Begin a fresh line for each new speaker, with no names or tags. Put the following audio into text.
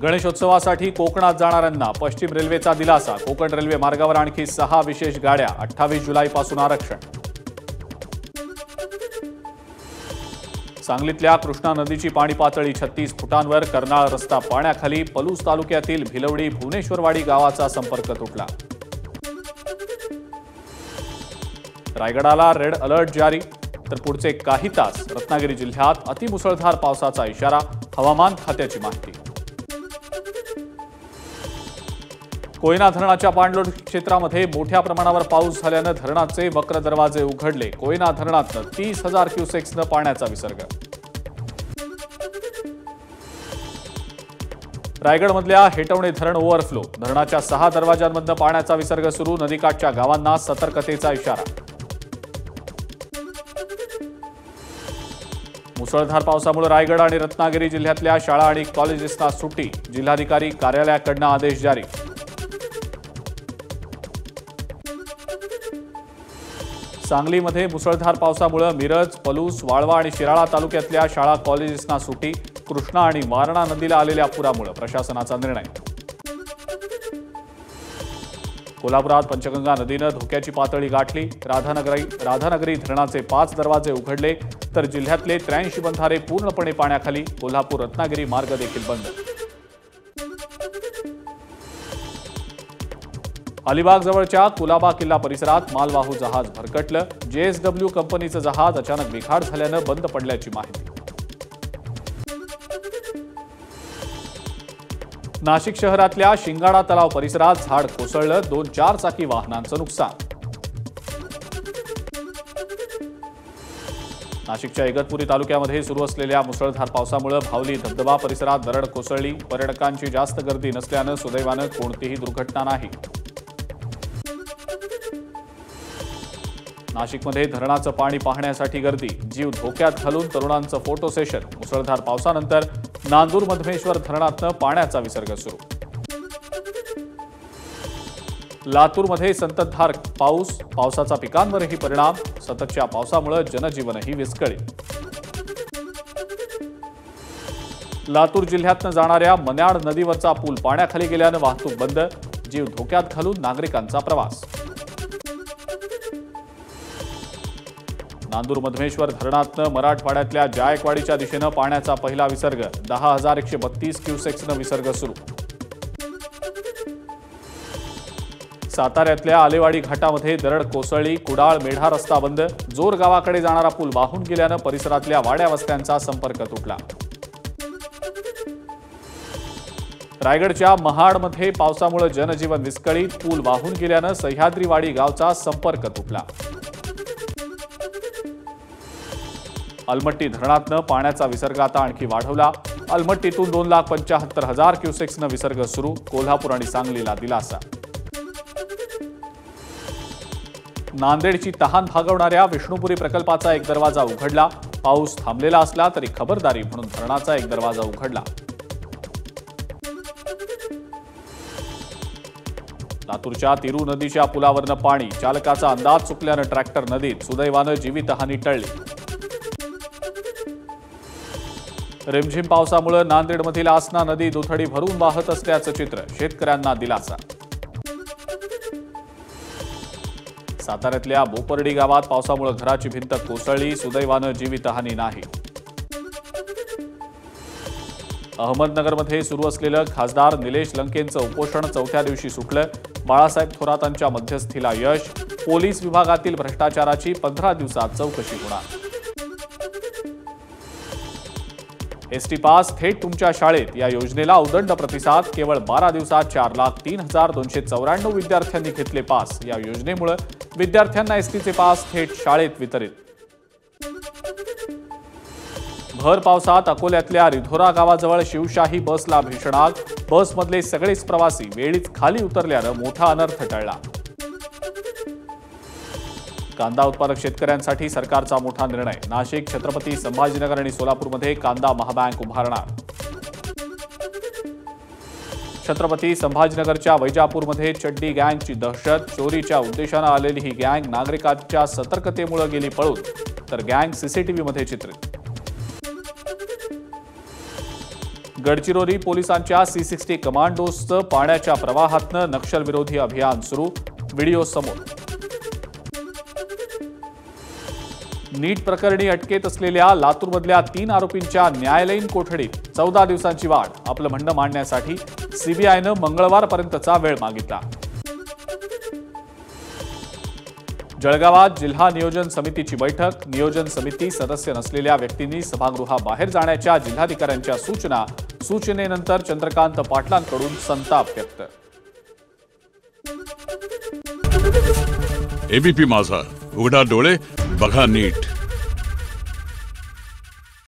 गणेशोत्सवासाठी कोकणात जाणाऱ्यांना पश्चिम रेल्वेचा दिलासा। कोकण रेल्वे मार्गावर आणखी 6 विशेष गाड्या। 28 जुलैपासून आरक्षण। सांगलीतल्या कृष्णा नदीची पाणी पातळी 36 फुटांवर। कर्नाळ रस्ता पाण्याखाली। पलूस तालुक्यातील भिलवडी भुवनेश्वरवाडी गावाचा संपर्क तुटला। रायगडाला रेड अलर्ट जारी। तर पुढचे काही तास रत्नागिरी जिल्ह्यात अतिमुसळधार पावसाचा इशारा। हवामान खात्याची माहिती। कोयना धरणाच्या पाणलोट क्षेत्रामध्ये मोठ्या प्रमाणावर पाऊस झाल्याने धरणाचे वक्र दरवाजे उघडले। कोयना धरणातून 30,000 क्युसेक्सने पाण्याचा विसर्ग। रायगडमधल्या हेटवणे धरण ओव्हरफ्लो। धरणाच्या 6 दरवाजांमधून पाण्याचा विसर्ग सुरू। नदीकाठच्या गावांना सतर्कतेचा इशारा। मुसळधार पावसामुळे रायगड आणि रत्नागिरी जिल्ह्यातल्या शाळा आणि कॉलेजेसना सुट्टी। जिल्हाधिकारी कार्यालयाकडून आदेश जारी। सांगलीमध्ये मुसळधार पावसामुळे मिरज, पलूस, वाळवा आणि शिराळा तालुक्यातल्या शाळा कॉलेजेसना सुट्टी। कृष्णा आणि वारणा नदीला आलेल्या पुरामुळे प्रशासनाचा निर्णय। कोल्हापुरात पंचगंगा नदीने धोक्याची पातळी गाठली। राधानगरी धरणाचे 5 दरवाजे उघडले तर जिल्ह्यातले 83 बंधारे पूर्णपणे पाण्याखाली। कोल्हापूर रत्नागिरी मार्ग देखील बंद। अलिबाग जवळच्या कुलाबा किल्ला परिसरात मालवाहू जहाज भरकटलं। JSW कंपनीचं जहाज अचानक बिघाड झाल्यानं बंद पडल्याची माहिती। नाशिक शहरातल्या शिंगाडा तलाव परिसरात झाड कोसळलं। 2 4-चाकी वाहनांचं नुकसान। नाशिकच्या इगतपुरी तालुक्यामध्ये सुरू असलेल्या मुसळधार पावसामुळे भावली धबधबा परिसरात दरड कोसळली। पर्यटकांची जास्त गर्दी नसल्यानं सुदैवानं कोणतीही दुर्घटना नाही। नाशिकमध्ये धरणाचं पाणी पाहण्यासाठी गर्दी। जीव धोक्यात घालून तरुणांचं फोटो सेशन। मुसळधार पावसानंतर नांदूर मधमेश्वर धरणातनं पाण्याचा विसर्ग सुरू। लातूरमध्ये संततधार पाऊस। पावसाचा पिकांवरही परिणाम। सततच्या पावसामुळे जनजीवनही विस्कळीत। लातूर जिल्ह्यातनं जाणाऱ्या मन्याड नदीवरचा पूल पाण्याखाली गेल्यानं वाहतूक बंद। जीव धोक्यात घालून नागरिकांचा प्रवास। नांदूर मधमेश्वर धरणातनं मराठवाड्यातल्या जायकवाडीच्या दिशेनं पाण्याचा पहिला विसर्ग। 10,132 क्युसेक्सनं विसर्ग सुरू। साताऱ्यातल्या आलेवाडी घाटामध्ये दरड कोसळली। कुडाळ मेढा रस्ता बंद। जोर गावाकडे जाणारा पूल वाहून गेल्यानं परिसरातल्या वाड्या वस्त्यांचा संपर्क तुटला। रायगडच्या महाडमध्ये पावसामुळे जनजीवन विस्कळीत। पूल वाहून गेल्यानं सह्याद्रीवाडी गावचा संपर्क तुटला। अलमट्टी धरणातनं पाण्याचा विसर्ग आता आणखी वाढवला। अलमट्टीतून 2,75,000 क्युसेक्सनं विसर्ग सुरू। कोल्हापूर आणि सांगलीला दिलासा। नांदेडची तहान भागवणाऱ्या विष्णुपुरी प्रकल्पाचा एक दरवाजा उघडला। पाऊस थांबलेला असला तरी खबरदारी म्हणून धरणाचा एक दरवाजा उघडला। लातूरच्या तिरू नदीच्या पुलावरनं पाणी। चालकाचा अंदाज चुकल्यानं ट्रॅक्टर नदीत। सुदैवानं जीवितहानी टळली। रिमझिम पावसामुळे नांदेडमधील आसना नदी दुथडी भरून वाहत असल्याचं चित्र। शेतकऱ्यांना दिलासा। साताऱ्यातल्या बोपर्डी गावात पावसामुळे घराची भिंत कोसळली। सुदैवानं जीवितहानी नाही। अहमदनगरमध्ये सुरू असलेलं खासदार निलेश लंकेंचं उपोषण 4थ्या दिवशी सुटलं। बाळासाहेब थोरातांच्या मध्यस्थीला यश। पोलीस विभागातील भ्रष्टाचाराची 15 दिवसात चौकशी होणार। एसटी पास थेट तुमच्या शाळेत या योजनेला उदंड प्रतिसाद। केवळ 12 दिवसात 4,03,294 विद्यार्थ्यांनी घेतले पास। या योजनेमुळे विद्यार्थ्यांना एसटीचे पास थेट शाळेत वितरित। भर पावसात अकोल्यातल्या रिधोरा गावाजवळ शिवशाही बसला भीषण आग। बसमधले सगळेच प्रवासी वेळीच खाली उतरल्यानं मोठा अनर्थ टळला। कांदा उत्पादक शेतकऱ्यांसाठी सरकारचा मोठा निर्णय। नाशिक, छत्रपती संभाजीनगर आणि सोलापूरमध्ये कांदा महाबँक उभारणार। छत्रपती संभाजीनगरच्या वैजापूरमध्ये चड्डी गँगची दहशत। चोरीच्या उद्देशाने आलेली ही गँग नागरिकांच्या सतर्कतेमुळे गेली पळून, तर गँग सीसीटीव्हीमध्ये चित्रित। गडचिरोली पोलिसांच्या C60 कमांडोजचं पाण्याच्या प्रवाहातनं नक्षलविरोधी अभियान सुरू, व्हिडिओ समोर. नीट प्रकरणी अटकेत असलेल्या लातूरमधल्या 3 आरोपींच्या न्यायालयीन कोठडीत 14 दिवसांची वाढ. आपलं म्हणणं मांडण्यासाठी सीबीआयनं मंगळवारपर्यंतचा वेळ मागितला. जळगावात जिल्हा नियोजन समितीची बैठक. नियोजन समिती सदस्य नसलेल्या व्यक्तींनी सभागृहाबाहेर जाण्याच्या जिल्हाधिकाऱ्यांच्या सूचना. सूचनेनंतर चंद्रकांत पाटलांकडून संताप व्यक्त.
एबीपी माझा, उघडा डोळे बघा नीट.